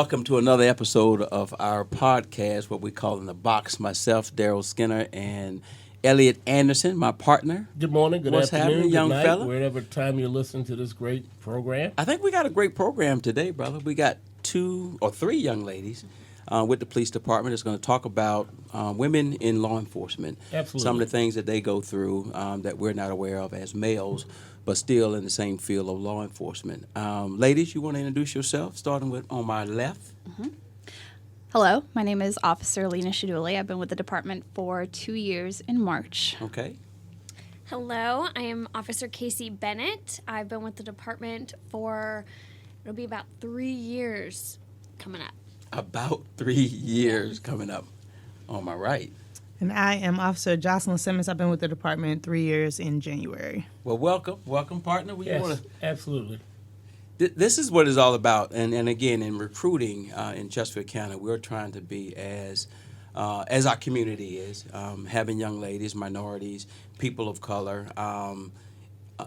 welcome to another episode of our podcast, what we call In the Box. Myself, Daryl Skinner, and Elliot Anderson, my partner. Good morning, good What's afternoon, happening, young good night, fella? wherever time you're listening to this great program. I think we got a great program today, brother. We got 2 or 3 young ladies with the police department that's going to talk about women in law enforcement. Absolutely. Some of the things that they go through that we're not aware of as males, but still in the same field of law enforcement. Ladies, you want to introduce yourself, starting with on my left? Mm-hmm. Hello, my name is Officer Lena Shaduli. I've been with the department for 2 years in March. Okay. Hello, I am Officer Casey Bennett. I've been with the department for, it'll be about 3 years coming up. About 3 years coming up. On my right. And I am Officer Jocelyn Simmons. I've been with the department 3 years in January. Well, welcome, partner. Yes, absolutely. This is what it's all about, and again, in recruiting in Chesterfield County, we're trying to be as our community is, having young ladies, minorities, people of color,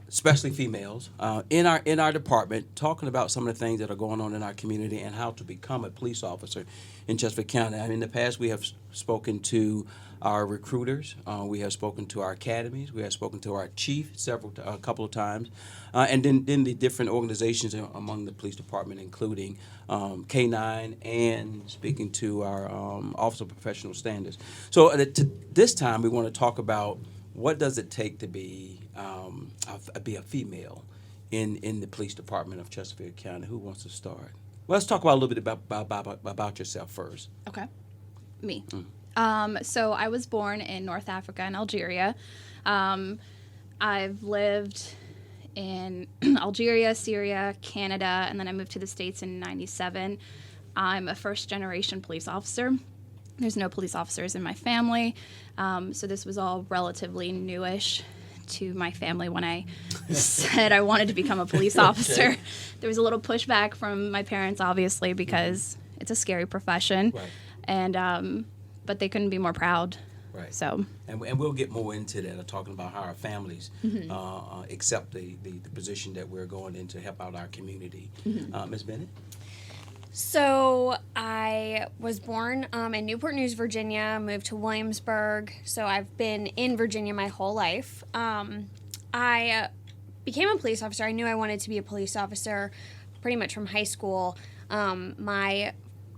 especially females, in our department, talking about some of the things that are going on in our community and how to become a police officer in Chesterfield County. In the past, we have spoken to our recruiters, we have spoken to our academies, we have spoken to our chief a couple of times, and then the different organizations among the police department, including K9 and speaking to our Office of Professional Standards. So this time, we want to talk about what does it take to be a female in the police department of Chesterfield County. Who wants to start? Well, let's talk about a little bit about yourself first. Okay. Me. So I was born in North Africa in Algeria. I've lived in Algeria, Syria, Canada, and then I moved to the States in '97. I'm a first-generation police officer. There's no police officers in my family, so this was all relatively newish to my family when I said I wanted to become a police officer. Okay. There was a little pushback from my parents, obviously, because it's a scary profession, Right. and but they couldn't be more proud. Right. So. And we'll get more into that, talking about how our families accept the position that we're going in to help out our community. Ms. Bennett? So I was born in Newport News, Virginia, moved to Williamsburg. So I've been in Virginia my whole life. I became a police officer. I knew I wanted to be a police officer pretty much from high school. My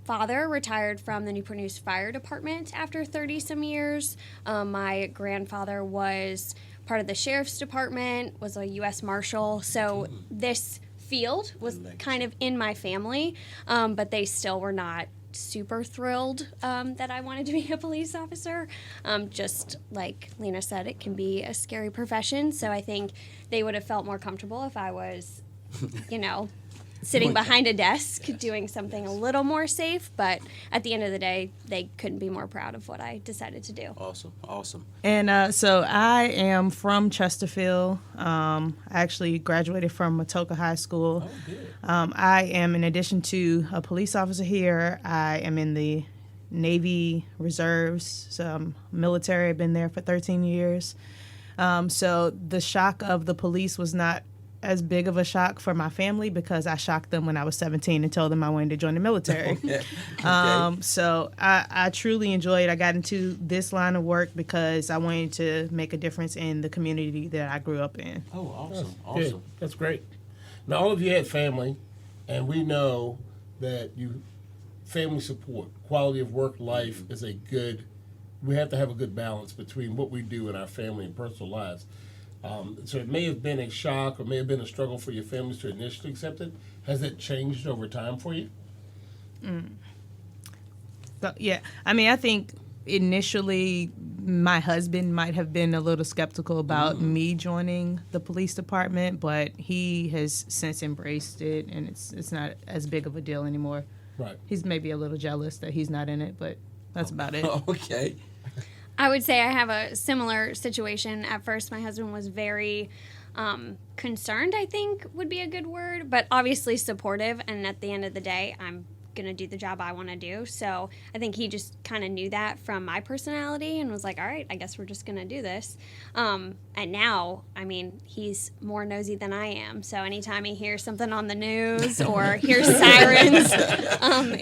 father retired from the Newport News Fire Department after 30-some years. My grandfather was part of the Sheriff's Department, was a U.S. Marshal. So this field was kind of in my family, but they still were not super thrilled that I wanted to be a police officer. Just like Lena said, it can be a scary profession, so I think they would have felt more comfortable if I was, sitting behind a desk doing something a little more safe, but at the end of the day, they couldn't be more proud of what I decided to do. Awesome. And so I am from Chesterfield. I actually graduated from Matoka High School. Oh, good. I am, in addition to a police officer here, I am in the Navy Reserves. So I'm military. I've been there for 13 years. So the shock of the police was not as big of a shock for my family because I shocked them when I was 17 and told them I wanted to join the military. Okay. So I truly enjoyed. I got into this line of work because I wanted to make a difference in the community that I grew up in. Oh, Good. awesome. That's great. Now, all of you had family, and we know that family support, quality of work life is we have to have a good balance between what we do in our family and personal lives. So it may have been a shock or may have been a struggle for your families to initially accept it. Has it changed over time for you? So, yeah, I think initially my husband might have been a little skeptical about me joining the police department, but he has since embraced it, and it's not as big of a deal anymore. Right. He's maybe a little jealous that he's not in it, but that's about it. Okay. I would say I have a similar situation. At first, my husband was very concerned, I think would be a good word, but obviously supportive. And at the end of the day, I'm going to do the job I want to do. So I think he just kind of knew that from my personality and was like, all right, I guess we're just going to do this. And now, I mean, he's more nosy than I am. So anytime he hears something on the news or hears sirens,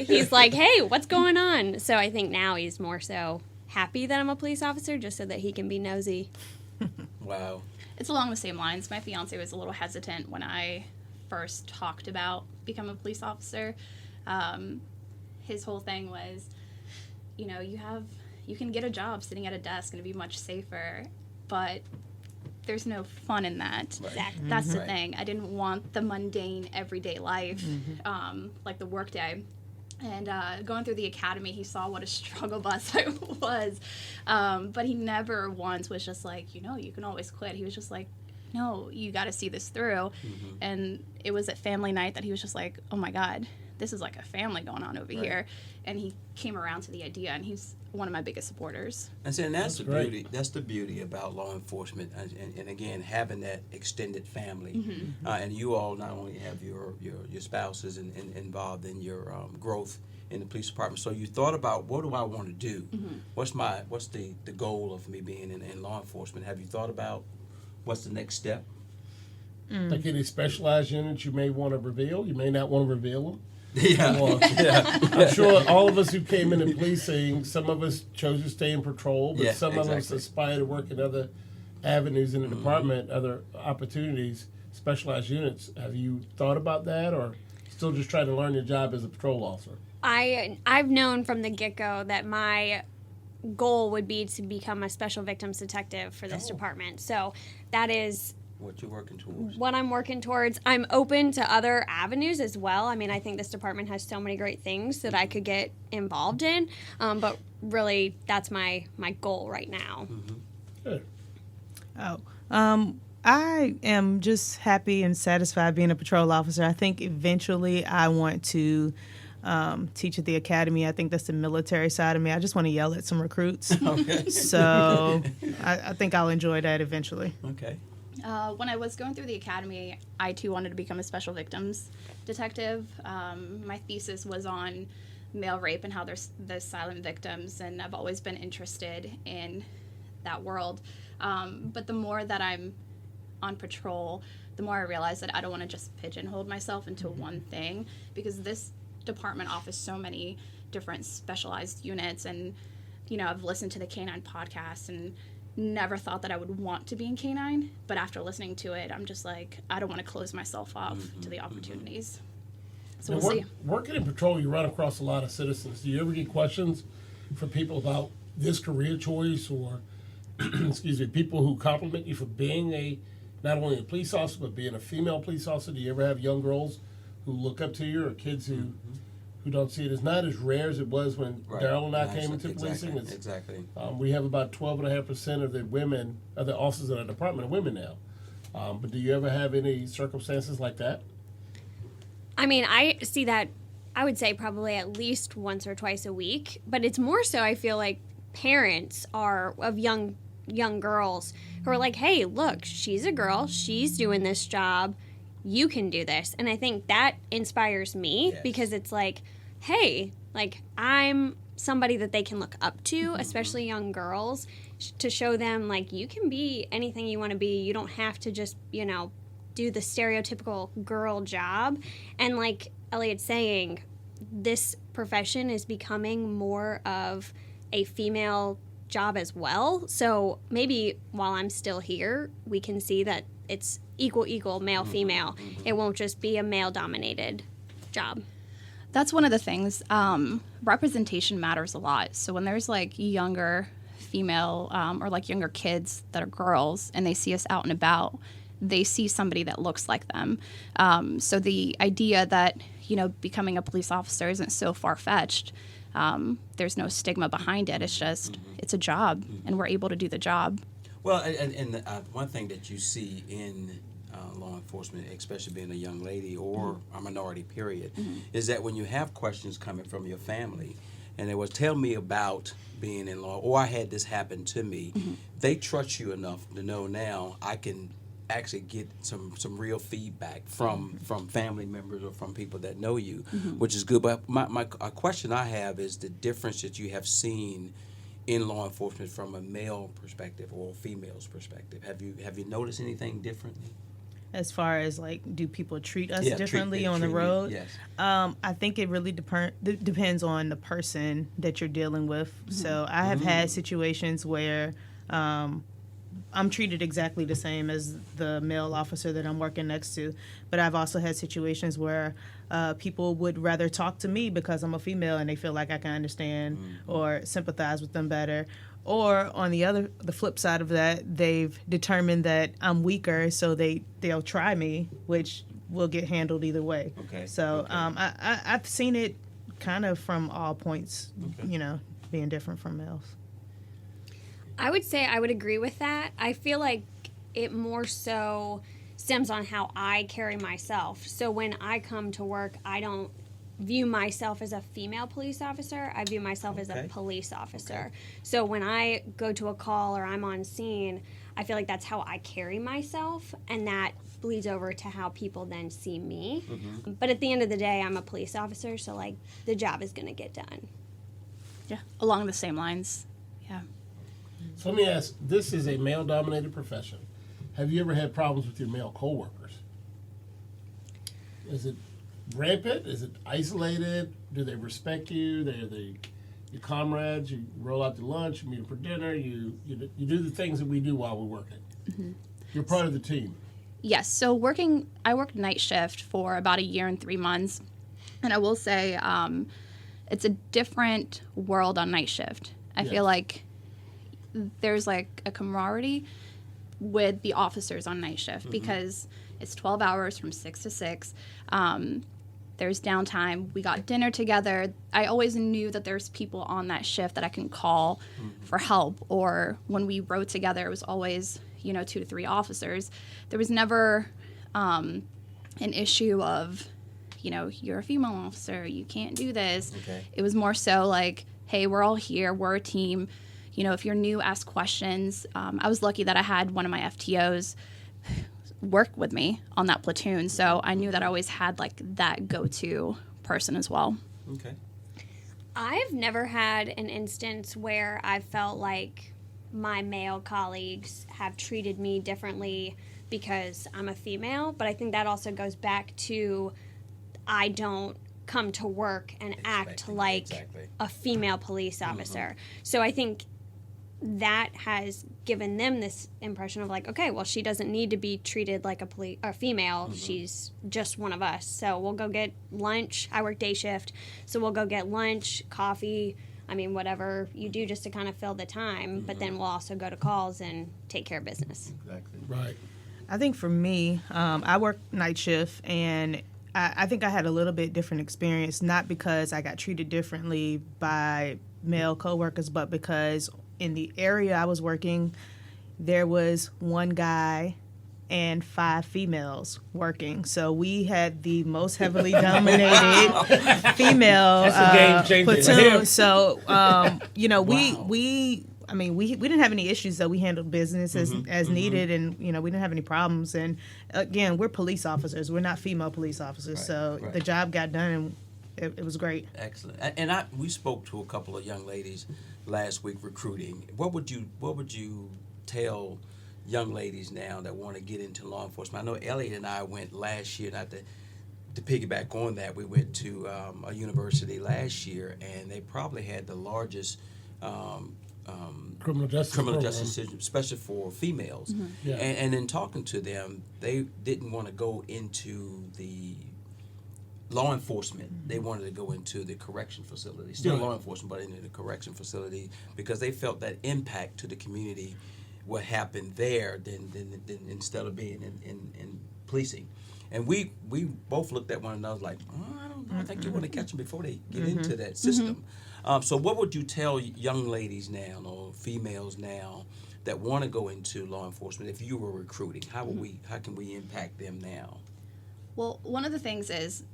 he's like, hey, what's going on? So I think now he's more so happy that I'm a police officer just so that he can be nosy. Wow. It's along the same lines. My fiance was a little hesitant when I first talked about becoming a police officer. His whole thing was, you know, you can get a job sitting at a desk and it'd be much safer, but there's no fun in that. Exactly. That's the thing. I didn't want the mundane everyday life, like the workday. And going through the academy, he saw what a struggle bus I was. But he never once was just like, you know, you can always quit. He was just like, no, you got to see this through. And it was at family night that he was just like, oh my God, this is like a family going on over here. And he came around to the idea, and he's one of my biggest supporters. And see, and that's the great. beauty. That's the beauty about law enforcement, and again, having that extended family, and you all not only have your spouses involved in your growth in the police department. So you thought about, what do I want to do? What's the goal of me being in law enforcement? Have you thought about what's the next step? Like any specialized units you may want to reveal, you may not want to reveal them. Yeah. Or, I'm sure all of us who came into policing, some of us chose to stay in patrol, but Yeah, some of us exactly. aspire to work in other avenues in the department, other opportunities, specialized units. Have you thought about that, or still just trying to learn your job as a patrol officer? I've known from the get-go that my goal would be to become a special victims detective for this department. So that is What you're working towards? what I'm working towards. I'm open to other avenues as well. I mean, I think this department has so many great things that I could get involved in, but really that's my goal right now. Good. I am just happy and satisfied being a patrol officer. I think eventually I want to teach at the academy. I think that's the military side of me. I just want to yell at some recruits. Okay. So I think I'll enjoy that eventually. Okay. When I was going through the academy, I too wanted to become a special victims detective. My thesis was on male rape and how there's the silent victims, and I've always been interested in that world. But the more that I'm on patrol, the more I realize that I don't want to just pigeonhole myself into one thing, because this department offers so many different specialized units. And, you know, I've listened to the K-9 podcast and never thought that I would want to be in K-9, but after listening to it, I'm just like, I don't want to close myself off to the opportunities. So Now, we'll see. Working in patrol, you run across a lot of citizens. Do you ever get questions from people about this career choice, or excuse me, people who compliment you for being not only a police officer but being a female police officer? Do you ever have young girls who look up to you, or kids who don't see it? It's not as rare as it was when Right. Daryl and I Nice. came into Exactly. policing. Exactly. We have about 12.5% of the officers in our department are women now. But do you ever have any circumstances like that? I mean, I see that, I would say probably at least once or twice a week, but it's more so I feel like parents are of young girls who are like, hey, look, she's a girl, she's doing this job, you can do this. And I think that inspires me Yes. because it's like, hey, like I'm somebody that they can look up to, especially young girls, to show them like you can be anything you want to be. You don't have to just, you know, do the stereotypical girl job. And like Elliot's saying, this profession is becoming more of a female job as well. So maybe while I'm still here, we can see that it's equal male female. It won't just be a male dominated job. That's one of the things. Representation matters a lot. So when there's like younger female or like younger kids that are girls and they see us out and about, they see somebody that looks like them. So the idea that, you know, becoming a police officer isn't so far-fetched. There's no stigma behind it. It's just, it's a job, and we're able to do the job. Well, and one thing that you see in law enforcement, especially being a young lady or a minority, period, is that when you have questions coming from your family, and they will tell me about being in law, or I had this happen to me, they trust you enough to know now I can actually get some real feedback from family members or from people that know you, which is good. But a question I have is the difference that you have seen in law enforcement from a male perspective or a female's perspective. Have you noticed anything differently? As far as like, do people treat us Yeah, differently on the treat you, road? yes. I think it really depends on the person that you're dealing with. So I have had situations where I'm treated exactly the same as the male officer that I'm working next to, but I've also had situations where people would rather talk to me because I'm a female and they feel like I can understand or sympathize with them better. Or on the flip side of that, they've determined that I'm weaker, so they'll try me, which will get handled either way. Okay. So Okay. I've seen it kind of from all points, being different from males. I would say I would agree with that. I feel like it more so stems on how I carry myself. So when I come to work, I don't view myself as a female police officer. I view myself as a Okay. police officer. Okay. So when I go to a call or I'm on scene, I feel like that's how I carry myself, and that bleeds over to how people then see me. But at the end of the day, I'm a police officer, so like the job is going to get done. Yeah, along the same lines. Yeah. So let me ask, this is a male-dominated profession. Have you ever had problems with your male coworkers? Is it rampant? Is it isolated? Do they respect you? Are they your comrades? You roll out to lunch, you meet them for dinner, you do the things that we do while we're working. You're part of the team. Yes. So I worked night shift for about 1 year and 3 months, and I will say it's a different world on night shift. I Yes. feel like there's like a camaraderie with the officers on night shift because it's 12 hours from 6 to 6. There's downtime. We got dinner together. I always knew that there's people on that shift that I can call for help. Or when we rode together, it was always, 2 to 3 officers. There was never an issue of, you're a female officer, you can't do this. Okay. It was more so like, hey, we're all here, we're a team. If you're new, ask questions. I was lucky that I had one of my FTOs work with me on that platoon, so I knew that I always had like that go-to person as well. Okay. I've never had an instance where I felt like my male colleagues have treated me differently because I'm a female, but I think that also goes back to I don't come to work and act Expecting, like exactly. a female police officer. So I think that has given them this impression of like, okay, well, she doesn't need to be treated like a female. She's just one of us. So we'll go get lunch. I work day shift, so we'll go get lunch, coffee. I mean, whatever you do just to kind of fill the time. But then we'll also go to calls and take care of business. Exactly. Right. I think for me, I work night shift, and I think I had a little bit different experience, not because I got treated differently by male coworkers, but because in the area I was working, there was one guy and 5 females working. So we had the most heavily dominated female That's a game changer. platoon. So, Wow. we didn't have any issues, though. We handled business as needed, and we didn't have any problems. And again, we're police officers. We're not female police officers. Right, So right. the job got done, and it was great. Excellent. And we spoke to a couple of young ladies last week recruiting. What would you tell young ladies now that want to get into law enforcement? I know Elliot and I went last year, not to piggyback on that, we went to a university last year, and they probably had the largest Criminal justice criminal program. justice system, especially for females. Yeah. And in talking to them, they didn't want to go into the law enforcement. They wanted to go into the correction facility, still Right. law enforcement, but into the correction facility, because they felt that impact to the community what happened there than instead of being in policing. And we both looked at one another like, I don't know, I think you want to catch them before they get into that system. So what would you tell young ladies now or females now that want to go into law enforcement if you were recruiting? How can we impact them now? Well, one of the things is,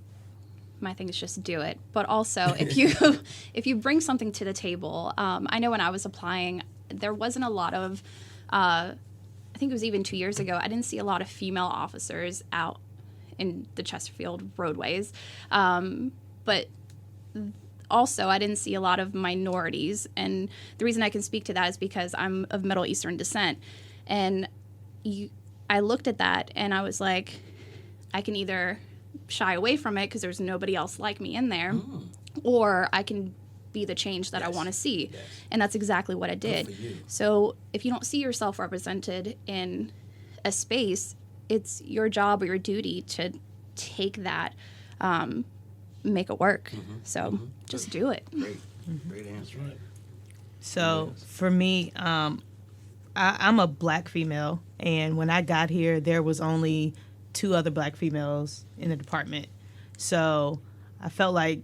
my thing is just do it. But also, if you bring something to the table, I know when I was applying, there wasn't a lot of think it was even 2 years ago, I didn't see a lot of female officers out in the Chesterfield roadways. But also, I didn't see a lot of minorities. And the reason I can speak to that is because I'm of Middle Eastern descent. And I looked at that and I was like, I can either shy away from it because there's nobody else like me in there, or I can be the change that I want to see. Yes. And that's exactly what I did. Good for you. So if you don't see yourself represented in a space, it's your job or your duty to take that, make it work. So just do it. Great answer. Right. So for me, I'm a black female, and when I got here, there was only 2 other black females in the department. So I felt like,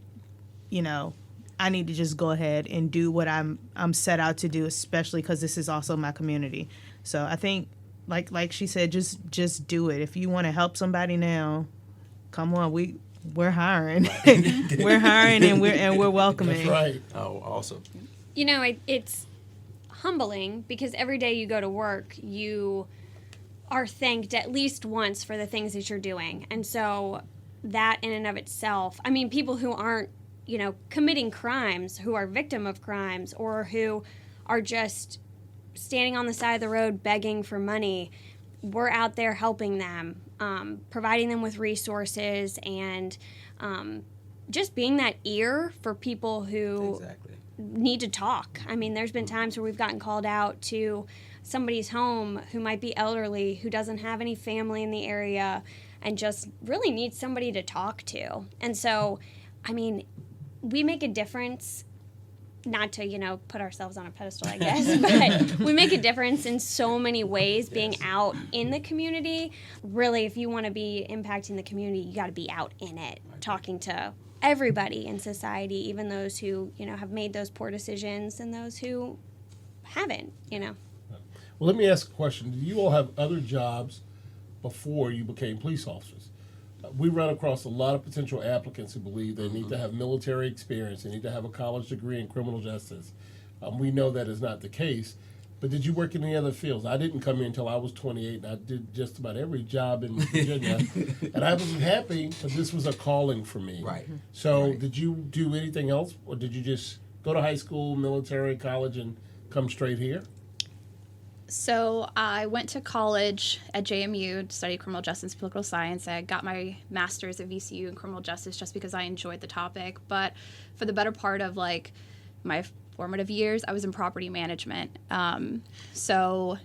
I need to just go ahead and do what I'm set out to do, especially because this is also my community. So I think, like she said, just do it. If you want to help somebody now, come on, we're hiring. We're hiring and we're welcoming. That's right. Oh, awesome. It's humbling because every day you go to work, you are thanked at least once for the things that you're doing. And so that in and of itself, I mean, people who aren't, committing crimes, who are victim of crimes, or who are just standing on the side of the road begging for money, we're out there helping them, providing them with resources, and just being that ear for people who Exactly. need to talk. I mean, there's been times where we've gotten called out to somebody's home who might be elderly, who doesn't have any family in the area, and just really needs somebody to talk to. And so, I mean, we make a difference, not to, put ourselves on a pedestal, I guess, but we make a difference in so many ways being out in the community. Really, if you want to be impacting the community, you got to be out in it, talking to everybody in society, even those who, have made those poor decisions and those who haven't. Well, let me ask a question. Did you all have other jobs before you became police officers? We run across a lot of potential applicants who believe they need to have military experience, they need to have a college degree in criminal justice. We know that is not the case, but did you work in any other fields? I didn't come here until I was 28, and I did just about every job in Virginia, and I was happy, but this was a calling for me. Right. So did you do anything else, or did you just go to high school, military, college, and come straight here? So I went to college at JMU to study criminal justice and political science. I got my master's at VCU in criminal justice just because I enjoyed the topic. But for the better part of my formative years, I was in property management. So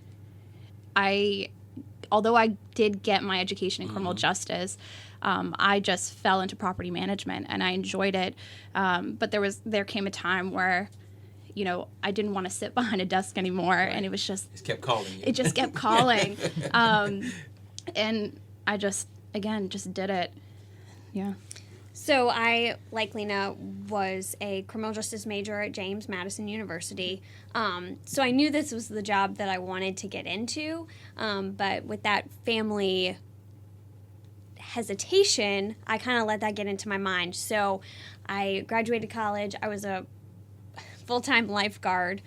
although I did get my education in criminal justice, I just fell into property management and I enjoyed it. But there came a time where I didn't want to sit behind a desk anymore, and it was just... It kept calling you. It just kept calling. And I just did it. Yeah. So I, like Lena, was a criminal justice major at James Madison University. So I knew this was the job that I wanted to get into. But with that family hesitation, I kind of let that get into my mind. So I graduated college. I was a full-time lifeguard,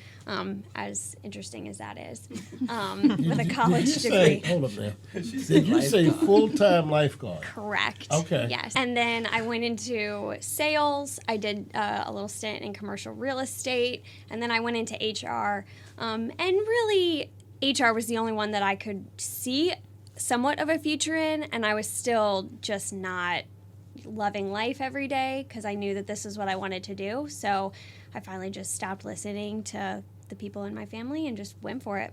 as interesting as that is, with a college degree. Hold up now. Did you say full-time lifeguard? Correct. Okay. Yes. And then I went into sales. I did a little stint in commercial real estate, and then I went into HR. And really, HR was the only one that I could see somewhat of a future in, and I was still just not loving life every day because I knew that this is what I wanted to do. So I finally just stopped listening to the people in my family and just went for it.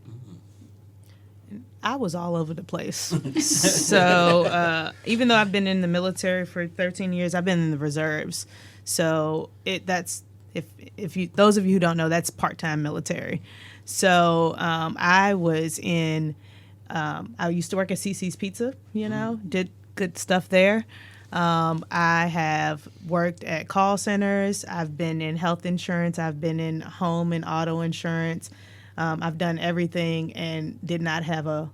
I was all over the place. So even though I've been in the military for 13 years, I've been in the reserves. So those of you who don't know, that's part-time military. So I was I used to work at CC's Pizza, did good stuff there. I have worked at call centers. I've been in health insurance. I've been in home and auto insurance. I've done everything and did not have a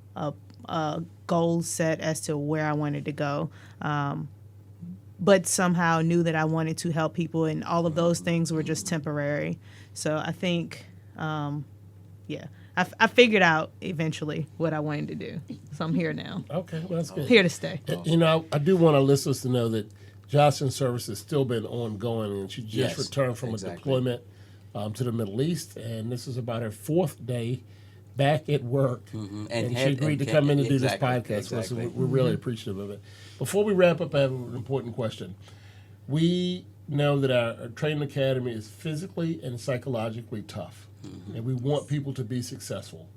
goal set as to where I wanted to go. But somehow knew that I wanted to help people, and all of those things were just temporary. So I think I figured out eventually what I wanted to do, so I'm here now, Okay, well, that's good. here to stay. You know, I do want our listeners to know that Jocelyn's service has still been ongoing, and she just Yes, returned from exactly. a deployment to the Middle East, and this is about her 4th day back at work. And she agreed to come in and do this podcast for us, so we're really appreciative of it. Before we wrap up, I have an important question. We know that our training academy is physically and psychologically tough, and we want people to be successful.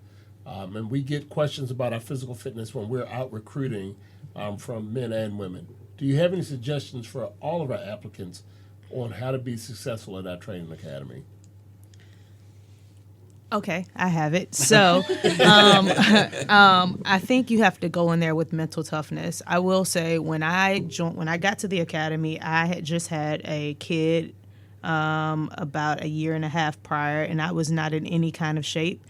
And we get questions about our physical fitness when we're out recruiting from men and women. Do you have any suggestions for all of our applicants on how to be successful at our training academy? Okay, I have it. So, I think you have to go in there with mental toughness. I will say when I got to the academy, I had just had a kid about a year and a half prior, and I was not in any kind of shape.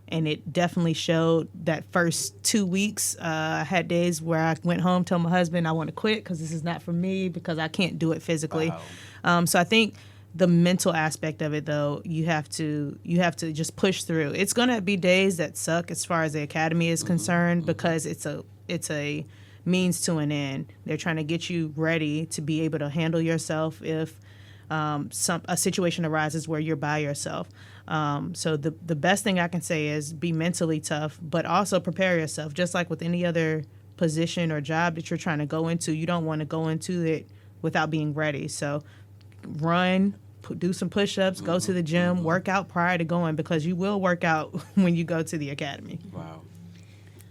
And it definitely showed that first 2 weeks. I had days where I went home, told my husband I want to quit because this is not for me because I can't do it physically. Wow. So I think the mental aspect of it, though, you have to just push through. It's gonna be days that suck as far as the academy is concerned because it's a means to an end. They're trying to get you ready to be able to handle yourself if a situation arises where you're by yourself. So the best thing I can say is be mentally tough, but also prepare yourself. Just like with any other position or job that you're trying to go into, you don't want to go into it without being ready. So run, do some push-ups, go to the gym, work out prior to going because you will work out when you go to the academy. Wow.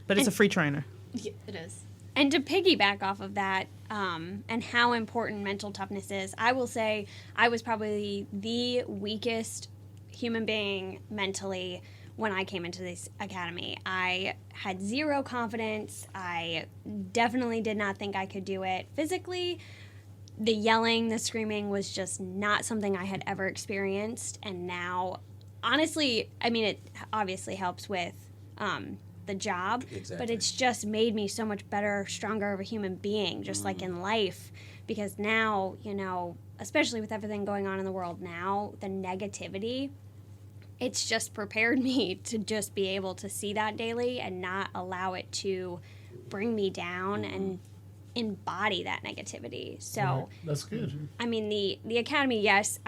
But it's a free trainer. Yeah, it is. And to piggyback off of that, and how important mental toughness is, I will say I was probably the weakest human being mentally when I came into this academy. I had zero confidence. I definitely did not think I could do it physically. The yelling, the screaming was just not something I had ever experienced. And now, honestly, I mean, it obviously helps with the job, Exactly. but it's just made me so much better, stronger of a human being, just like in life. Because now, you know, especially with everything going on in the world now, the negativity, it's just prepared me to just be able to see that daily and not allow it to bring me down and embody that negativity. So Right. That's good. I mean, the academy, yes,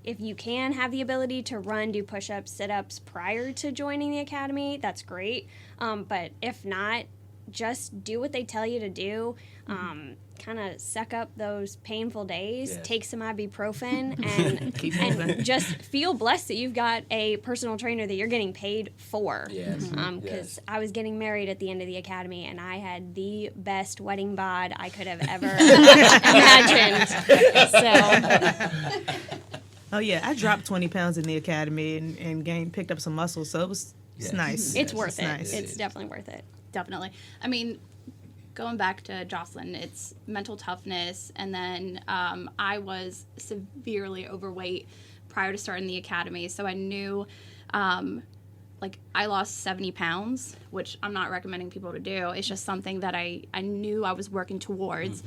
if you can have the ability to run, do push-ups, sit-ups prior to joining the academy, that's great. But if not, just do what they tell you to do. Kind of suck up those painful days, Yes. take some ibuprofen, and just feel blessed that you've got a personal trainer that you're getting paid for. Yes. Because Yes. I was getting married at the end of the academy, and I had the best wedding bod I could have ever imagined. So, Oh yeah, I dropped 20 pounds in the academy and picked up some muscle, so it's Yes. nice. it's worth it. nice. It's definitely worth it. Definitely. I mean, going back to Jocelyn, it's mental toughness. And then I was severely overweight prior to starting the academy. So I knew, I lost 70 pounds, which I'm not recommending people to do. It's just something that I knew I was working towards.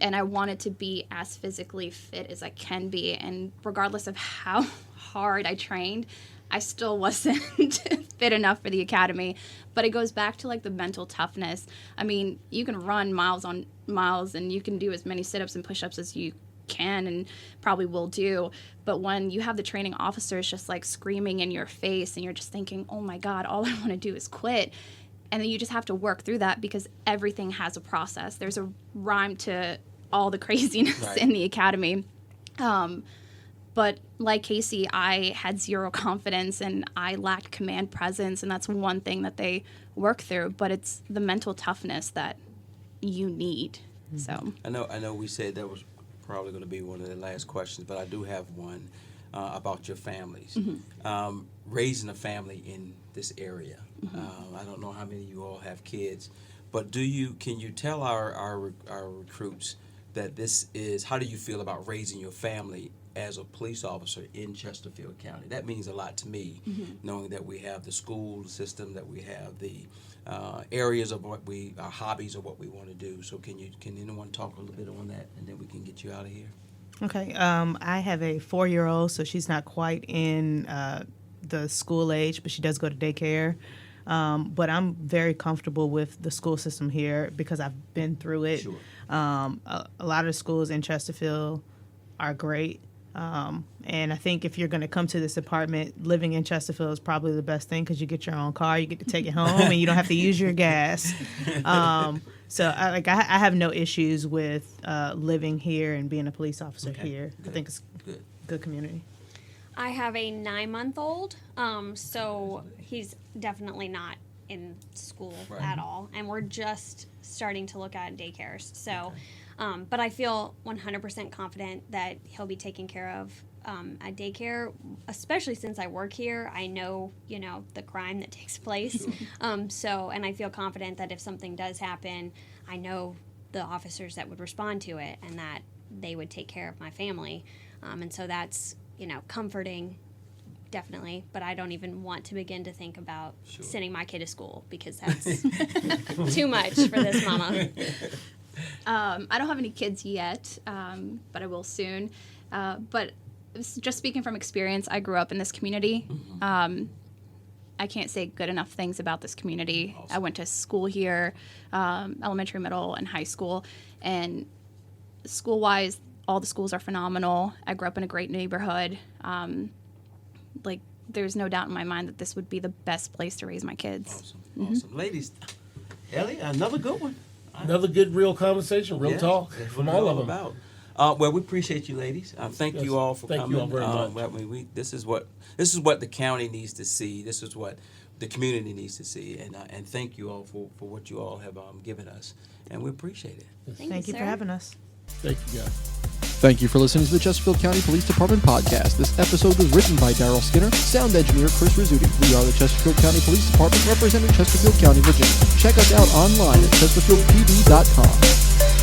And I wanted to be as physically fit as I can be. And regardless of how hard I trained, I still wasn't fit enough for the academy. But it goes back to the mental toughness. I mean, you can run miles on miles and you can do as many sit-ups and push-ups as you can and probably will do. But when you have the training officers just screaming in your face and you're just thinking, oh my God, all I want to do is quit. And then you just have to work through that because everything has a process. There's a rhyme to all the craziness Right. in the academy. But like Casey, I had zero confidence and I lacked command presence, and that's one thing that they work through. But it's the mental toughness that you need. So I know we said that was probably going to be one of the last questions, but I do have one about your families. Raising a family in this area. I don't know how many of you all have kids, but can you tell our recruits that this is, how do you feel about raising your family as a police officer in Chesterfield County? That means a lot to me, knowing that we have the school system, that we have the areas of what our hobbies of what we want to do. So can anyone talk a little bit on that, and then we can get you out of here? Okay. I have a 4-year-old, so she's not quite in the school age, but she does go to daycare. But I'm very comfortable with the school system here because I've been through it. Sure. A lot of the schools in Chesterfield are great. And I think if you're going to come to this apartment, living in Chesterfield is probably the best thing because you get your own car, you get to take it home, and you don't have to use your gas. So I have no issues with living here and being a police officer here. Good. I think it's Good. good community. I have a 9-month-old, so he's definitely not in school Right. at all, and we're just starting to look at daycares. So, but I feel 100% confident that he'll be taken care of at daycare, especially since I work here. I know, the crime that takes place. So, and I feel confident that if something does happen, I know the officers that would respond to it and that they would take care of my family. And so that's, comforting, definitely. But I don't even want to begin to think about sending my kid to school because that's too much for this mama. I don't have any kids yet, but I will soon. But just speaking from experience, I grew up in this community. I can't say good enough things about this community. Awesome. I went to school here, elementary, middle, and high school. And school-wise, all the schools are phenomenal. I grew up in a great neighborhood. There's no doubt in my mind that this would be the best place to raise my kids. Awesome. Ladies, Ellie, another good one. Another good, real conversation, real Yeah, talk that's from what it's all of them. about. Well, we appreciate you, ladies. Thank Yes, you all for thank coming. you all very much. This is what the county needs to see. This is what the community needs to see. And thank you all for what you all have given us. And we appreciate it. Thank you for sir. having us. Thank you, guys. Thank you for listening to the Chesterfield County Police Department podcast. This episode was written by Daryl Skinner, sound engineer Chris Rizzuti. We are the Chesterfield County Police Department representing Chesterfield County, Virginia. Check us out online at chesterfieldpd.com.